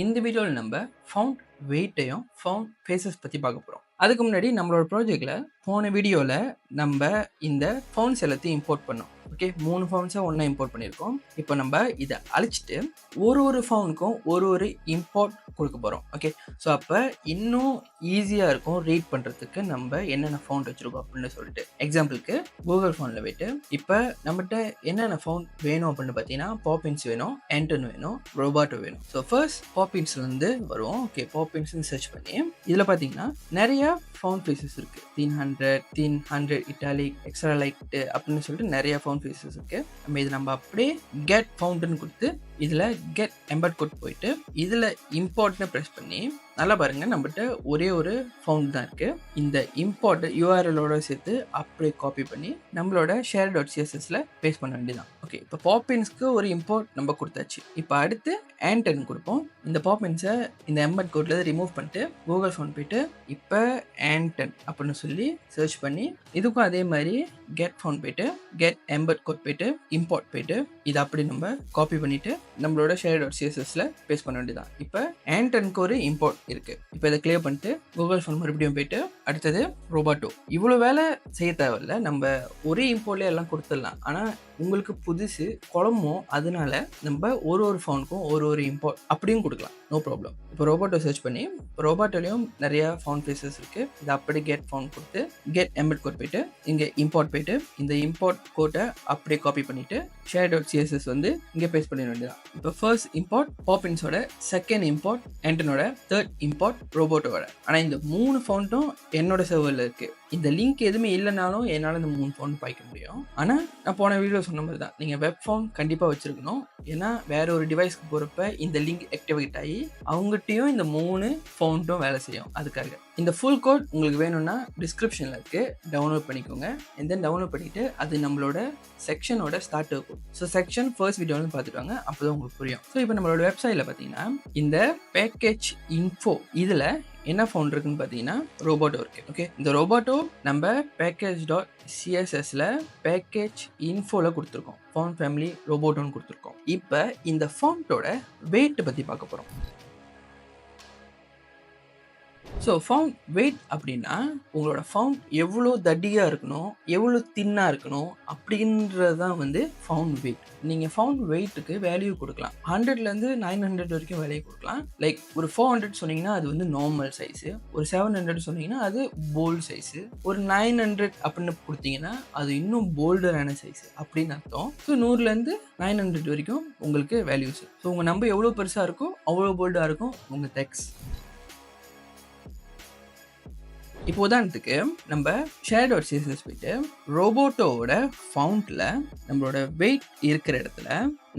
இந்த வீடியோவில் நம்ம ஃபவுண்ட் வெயிட்டையும் ஃபவுண்ட் ஃபேஸஸ் பற்றி பார்க்க போகிறோம். அதுக்கு முன்னாடி நம்மளோட ப்ராஜெக்டில் போன வீடியோவில் நம்ம இந்த ஃபவுண்ட்ஸ் எல்லாத்தையும் இம்போர்ட் பண்ணோம். ஓகே, 3 ஃபவுண்ட்ஸை ஒன்றா இம்போர்ட் பண்ணியிருக்கோம். இப்போ நம்ம இதை அழிச்சிட்டு ஒரு ஃபவுண்டுக்கும் ஒரு இம்போர்ட் கொடுக்க போகிறோம். ஓகே, ஸோ அப்போ இன்னும் ஈஸியாக இருக்கும் ரீட் பண்ணுறதுக்கு நம்ம என்னென்ன ஃபவுண்ட் வச்சுருக்கோம் அப்படின்னு சொல்லிட்டு. எக்ஸாம்பிளுக்கு கூகுள் ஃபவுண்டில் போய்ட்டு இப்போ நம்மகிட்ட என்னென்ன ஃபவுண்ட் வேணும் அப்படின்னு பார்த்தீங்கன்னா பாப்பின்ஸ் வேணும், ஆண்டன் வேணும், ரோபாட்டோ வேணும். ஸோ ஃபர்ஸ்ட் பாப்பின்ஸ்லேருந்து வருவோம். ஓகே, பாப்பின்ஸ்னு சர்ச் பண்ணி இதில் பார்த்தீங்கன்னா நிறைய ஃபவுண்ட் ஃபேஸஸ் இருக்குது. 300 இட்டாலிக், எக்ஸ்ட்ரா லைட் அப்படின்னு சொல்லிட்டு நிறைய ஃபவுண்ட் ஃபேஸஸ் இருக்குது. நம்ம அப்படியே கெட் ஃபவுண்ட்னு கொடுத்து இதில் கெட் எம்பட் கோட் போயிட்டு இதில் இம்போர்ட்னு ப்ரெஸ் பண்ணி நல்லா பாருங்கள், நம்மகிட்ட ஒரு ஃபவுண்ட் தான் இருக்குது. இந்த இம்போர்ட் யூஆர்எலோட சேர்த்து அப்படியே காப்பி பண்ணி நம்மளோட share.cssல பேஸ்ட் பண்ண வேண்டியதான். ஓகே, இப்போ பாப்பின்ஸ்க்கு ஒரு இம்போர்ட் நம்ம கொடுத்தாச்சு. இப்போ அடுத்து ஆண்டன் கொடுப்போம். இந்த பாப்பின்ஸை இந்த எம்பட் கோட்ல ரிமூவ் பண்ணிட்டு கூகுள் ஃபவுண்ட் போயிட்டு இப்போ ஆண்டன் அப்படின்னு சொல்லி சர்ச் பண்ணி இதுக்கும் அதே மாதிரி கெட் ஃபவுண்ட் போயிட்டு கெட் எம்பட் கோட் போயிட்டு இம்போர்ட் போயிட்டு இதை அப்படி நம்ம காப்பி பண்ணிட்டு நம்மளோட share.cssல பேஸ்ட் பண்ண வேண்டியதான். இப்போ ஆண்டனுக்கு ஒரு இம்போர்ட் இருக்கு. இப்போ இதை கிளியர் பண்ணிட்டு கூகுள் ஃபவுண்ட் மறுபடியும் போயிட்டு அடுத்தது ரோபாட்டோ. இவ்வளோ வேலை செய்ய தேவையில்ல, நம்ம ஒரே இம்போர்ட்லேயே எல்லாம் கொடுத்துடலாம். ஆனால் உங்களுக்கு புதுசு குழம்பும், அதனால நம்ம ஒரு ஃபவுண்டுக்கும் ஒரு இம்போர்ட் அப்படியும் கொடுக்கலாம், நோ ப்ராப்ளம். இப்போ ரோபாட்டோ சர்ச் பண்ணி ரோபாட்டோலையும் நிறைய ஃபவுண்ட் ஃபேஸஸ் இருக்கு. இதை அப்படி கெட் ஃபவுண்ட் கொடுத்து கெட் எம்பட் கோட் போயிட்டு இங்கே இம்போர்ட் போயிட்டு இந்த இம்போர்ட் கோட்டை அப்படியே காப்பி பண்ணிட்டு share.css வந்து இங்கே பேஸ்ட் பண்ணிட வேண்டியதான். இப்போ ஃபர்ஸ்ட் இம்போர்ட் பாப்பின்ஸோட, செகண்ட் இம்போர்ட் ஆண்டனோட, தேர்ட் இம்போர்ட் ரோபோட்டோட. ஆனால் இந்த 3 ஃபவுண்டும் என்னோட சர்வரில் இருக்கு. இந்த லிங்க் எதுவுமே இல்லைனாலும் என்னால் இந்த 3 ஃபவுண்ட் பாய்க்க முடியும். ஆனால் நான் போன வீடியோ சொன்ன மாதிரி தான், நீங்கள் வெப் ஃபவுண்ட் கண்டிப்பாக வச்சுருக்கணும். ஏன்னா வேற ஒரு டிவைஸ்க்கு போகிறப்ப இந்த லிங்க் ஆக்டிவேட் ஆகி அவங்ககிட்டயும் இந்த 3 ஃபவுண்டும் வேலை செய்யும். அதுக்காக இந்த ஃபுல் கோட் உங்களுக்கு வேணும்னா டிஸ்கிரிப்ஷனில் இருக்குது, டவுன்லோட் பண்ணிக்கோங்க. அண்ட் தென் டவுன்லோட் பண்ணிவிட்டு அது நம்மளோட செக்ஷனோட ஸ்டார்ட் இருக்கும். ஸோ செக்ஷன் ஃபர்ஸ்ட் வீடியோ வந்து பார்த்துட்டு வாங்க, அப்போ தான் உங்களுக்கு புரியும். ஸோ இப்போ நம்மளோட வெப்சைட்டில் பார்த்தீங்கன்னா இந்த பேக்கேஜ் இன்ஃபோ இதில் என்ன ஃபவுண்ட் இருக்குன்னு பார்த்தீங்கன்னா ரோபாட்டோ இருக்கு. ஓகே, இந்த ரோபாட்டோ நம்ம package.cssல பேக்கேஜ் இன்ஃபோல கொடுத்துருக்கோம். ஃபவுண்ட் ஃபேமிலி ரோபோட்டோன்னு கொடுத்துருக்கோம். இப்போ இந்த ஃபவுண்டோட வெயிட் பற்றி பார்க்க போகிறோம். ஸோ ஃபவுண்ட் வெயிட் அப்படின்னா உங்களோட ஃபவுண்ட் எவ்வளோ தடியாக இருக்கணும், எவ்வளோ தின்னாக இருக்கணும் அப்படின்றது தான் வந்து ஃபவுண்ட் வெயிட். நீங்கள் ஃபவுண்ட் வெயிட்டுக்கு வேல்யூ கொடுக்கலாம். 100லேருந்து 900 வரைக்கும் வேல்யூ கொடுக்கலாம். லைக் ஒரு 400 சொன்னீங்கன்னா அது வந்து நார்மல் சைஸு, ஒரு 700 சொன்னீங்கன்னா அது போல்டு சைஸு, ஒரு 900 அப்படின்னு கொடுத்தீங்கன்னா அது இன்னும் போல்டரான சைஸு அப்படின்னு அர்த்தம். ஸோ 100லேருந்து 900 வரைக்கும் உங்களுக்கு வேல்யூஸ். ஸோ உங்கள் நம்பர் எவ்வளோ பெருசாக இருக்கோ அவ்வளோ போல்டாக இருக்கும் உங்கள் டெக்ஸ்ட். இப்போ உதாரணத்துக்கு நம்ம share.css போயிட்டு ரோபோட்டோவோட ஃபவுண்டில் நம்மளோட வெயிட் இருக்கிற இடத்துல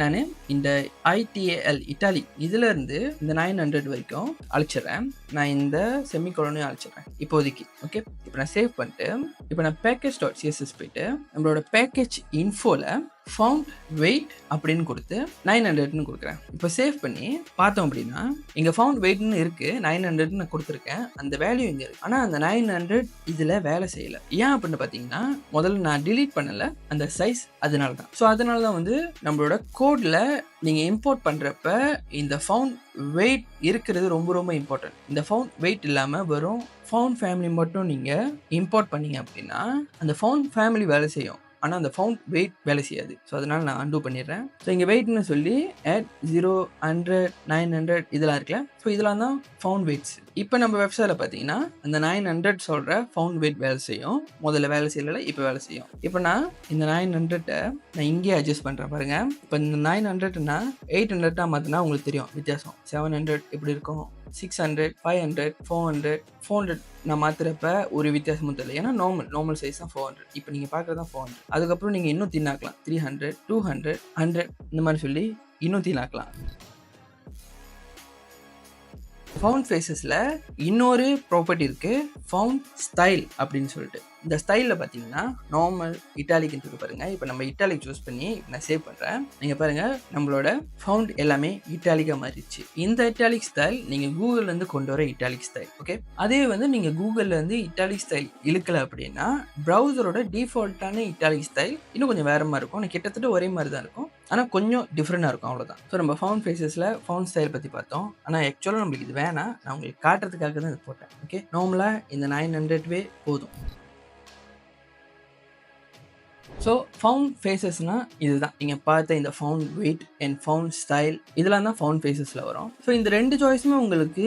நான் இந்த ITAL இட்டாலி இதிலேருந்து இந்த 900 வரைக்கும் அழிச்சிட்றேன். நான் இந்த செமிகோலனையும் அழிச்சிட்றேன் இப்போதைக்கு. ஓகே, இப்போ நான் சேவ் பண்ணிட்டு இப்போ நான் package.css போயிட்டு நம்மளோட பேக்கேஜ் இன்ஃபோவில் ஃபவுண்ட் வெயிட் அப்படின்னு கொடுத்து 900ன்னு கொடுக்குறேன். இப்போ சேவ் பண்ணி பார்த்தோம் அப்படின்னா இங்கே ஃபவுண்ட் வெயிட்னு இருக்குது, 900ன்னு நான் கொடுத்துருக்கேன். அந்த வேல்யூ இங்கே இருக்குது. ஆனால் அந்த 900 இதில் வேலை செய்யலை. ஏன் அப்படின்னு பார்த்தீங்கன்னா முதல்ல நான் டிலீட் பண்ணலை அந்த சைஸ், அதனால தான். ஸோ அதனால தான் வந்து நம்மளோட கோடில் நீங்கள் இம்போர்ட் பண்ணுறப்ப இந்த ஃபவுண்ட் வெயிட் இருக்கிறது ரொம்ப இம்பார்ட்டன்ட். இந்த ஃபவுண்ட் வெயிட் இல்லாமல் வெறும் ஃபவுண்ட் ஃபேமிலி மட்டும் நீங்கள் இம்போர்ட் பண்ணீங்க அப்படின்னா அந்த ஃபவுண்ட் ஃபேமிலி வேலை செய்யும், ஆனால் அந்த ஃபவுண்ட் வெயிட் வேலை செய்யாது. ஸோ அதனால் நான் அன்டூ பண்ணிடுறேன். ஸோ இங்கே வெயிட்னு சொல்லி ஆட் 0, 100, 900 இதெல்லாம் இருக்குல்ல. ஸோ இதெல்லாம் தான் ஃபவுண்ட் வெயிட்ஸ். இப்போ நம்ம வெப்சைட்டில் பார்த்தீங்கன்னா அந்த 900 சொல்கிற ஃபவுண்ட் வெயிட் வேலை செய்யும். முதல்ல வேலை செய்யலை, இப்போ வேலை செய்யும். இப்போ நான் இந்த 900 நான் இங்கேயே அட்ஜஸ்ட் பண்ணுறேன் பாருங்கள். இப்போ இந்த 900னா 800 மாற்றினா உங்களுக்கு தெரியும் வித்தியாசம். 700 எப்படி இருக்கும், 600, 500, 400 நான் மாற்றுறப்ப ஒரு வித்தியாசமும் தெரியல. ஏன்னா நார்மல் சைஸ் தான் 400. இப்போ நீங்கள் பார்க்குறது தான் 400. அதுக்கப்புறம் நீங்கள் இன்னும் தின்னாக்கலாம். 300, 200, 100 இந்த மாதிரி சொல்லி இன்னும் தின்னாக்கலாம். ஃபவுண்ட் ஃபேஸஸில் இன்னொரு ப்ராப்பர்ட்டி இருக்குது, ஃபவுண்ட் ஸ்டைல் அப்படின்னு சொல்லிட்டு. இந்த ஸ்டைலில் பார்த்தீங்கன்னா நார்மல் இட்டாலிக் இருக்கு பாருங்கள். இப்போ நம்ம இட்டாலிக் சூஸ் பண்ணி நான் சேவ் பண்ணுறேன். நீங்கள் பாருங்கள் நம்மளோட ஃபவுண்ட் எல்லாமே இட்டாலிக்காக மாறிடுச்சு. இந்த இட்டாலிக் ஸ்டைல் நீங்கள் கூகுள்லேருந்து கொண்டு வர இட்டாலிக் ஸ்டைல். ஓகே, அதே வந்து நீங்கள் கூகுள்லேருந்து இட்டாலிக் ஸ்டைல் இழுக்கலை அப்படின்னா ப்ரௌசரோட டிஃபால்ட்டான இட்டாலிக் ஸ்டைல் இன்னும் கொஞ்சம் வேறு மாதிரி இருக்கும். கிட்டத்தட்ட ஒரே மாதிரி தான் இருக்கும். ஆனால் கொஞ்சம் டிஃப்ரெண்ட்டாக இருக்கும் அவ்வளோதான். ஸோ நம்ம ஃபவுண்ட் ஃபேஸஸில் ஃபவுண்ட் ஸ்டைல் பற்றி பார்த்தோம். ஆனால் ஆக்சுவலாக நம்மளுக்கு இது வேணாம், நான் உங்களுக்கு காட்டுறதுக்காக தான் இது போட்டேன். ஓகே, நார்மலாக இந்த 900 போதும். ஸோ ஃபவுண்ட் ஃபேஸஸ்னால் இதுதான் நீங்கள் பார்த்த இந்த font weight and font style இதெல்லாம் தான் ஃபவுண்ட் ஃபேஸஸில் வரும். ஸோ இந்த 2 சாய்ஸுமே உங்களுக்கு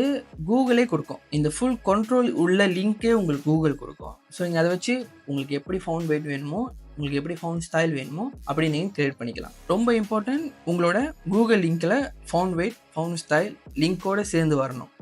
கூகுளே கொடுக்கும். இந்த ஃபுல் கண்ட்ரோல் உள்ள லிங்க்கே உங்களுக்கு கூகுள் கொடுக்கும். ஸோ நீங்கள் அதை வச்சு உங்களுக்கு எப்படி ஃபவுண்ட் வெயிட் வேணுமோ, உங்களுக்கு எப்படி ஃபவுண்ட் ஸ்டைல் வேணுமோ அப்படி நீங்கள் கிரியேட் பண்ணிக்கலாம். ரொம்ப இம்பார்ட்டன்ட், உங்களோட கூகுள் லிங்க்கில் ஃபவுண்ட் வெயிட் ஃபவுண்ட் ஸ்டைல் லிங்க்கோடு சேர்ந்து வரணும்.